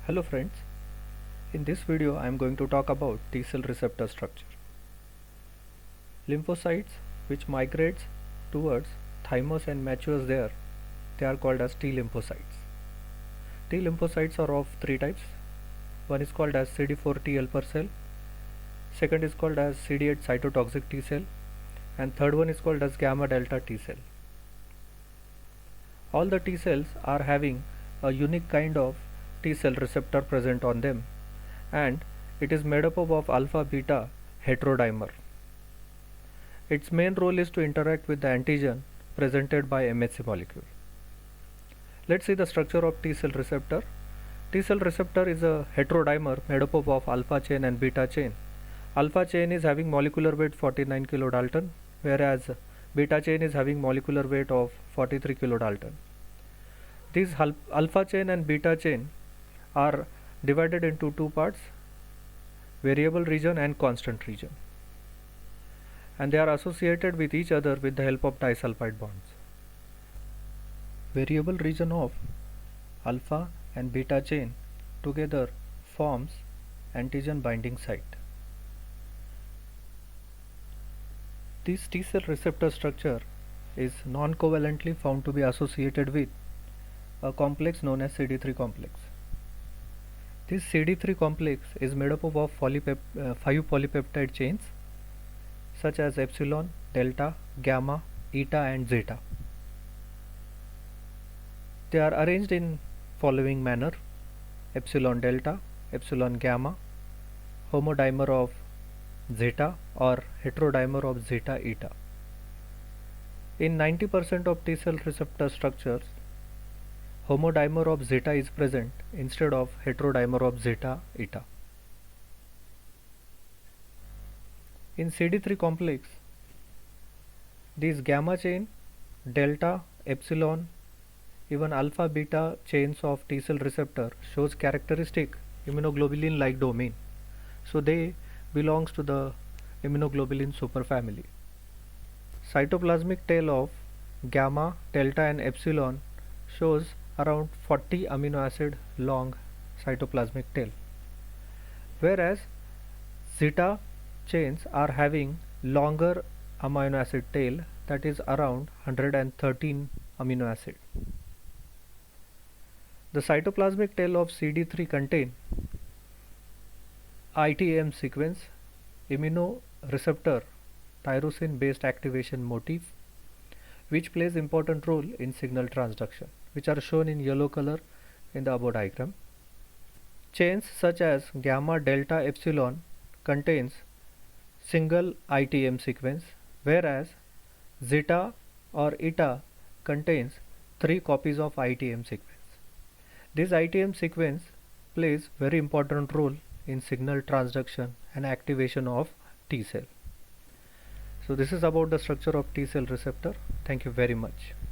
Hello friends, in this video I am going to talk about T cell receptor structure. Lymphocytes which migrates towards thymus and matures there, they are called as T lymphocytes. T lymphocytes are of three types. One is called as CD4 T helper cell, second is called as CD8 cytotoxic T cell, and third one is called as gamma delta T cell. All the T cells are having a unique kind of T cell receptor present on them, and it is made up of alpha beta heterodimer. Its main role is to interact with the antigen presented by MHC molecule. Let's see the structure of T cell receptor. T cell receptor is a heterodimer made up of alpha chain and beta chain. Alpha chain is having molecular weight 49 kilodalton, whereas beta chain is having molecular weight of 43 kilodalton. These alpha chain and beta chain are divided into two parts, variable region and constant region, and they are associated with each other with the help of disulfide bonds. Variable region of alpha and beta chain together forms antigen binding site. This T cell receptor structure is non-covalently found to be associated with a complex known as CD3 complex. This CD3 complex is made up of 5 polypeptide chains such as epsilon, delta, gamma, eta and zeta. They are arranged in following manner: epsilon delta, epsilon gamma, homodimer of zeta or heterodimer of zeta eta. In 90% of T cell receptor structures, homodimer of zeta is present instead of heterodimer of zeta eta. In CD3 complex, these gamma chain, delta, epsilon, even alpha beta chains of T cell receptor shows characteristic immunoglobulin like domain, so they belongs to the immunoglobulin superfamily. Cytoplasmic tail of gamma, delta and epsilon shows around 40 amino acid long cytoplasmic tail, whereas zeta chains are having longer amino acid tail, that is around 113 amino acid. The cytoplasmic tail of CD3 contain ITAM sequence, immunoreceptor tyrosine based activation motif, which plays important role in signal transduction, which are shown in yellow color in the above diagram. Chains such as gamma, delta, epsilon contains single ITM sequence, whereas zeta or eta contains 3 copies of ITM sequence. This ITM sequence plays very important role in signal transduction and activation of T cell. So this is about the structure of T cell receptor. Thank you very much.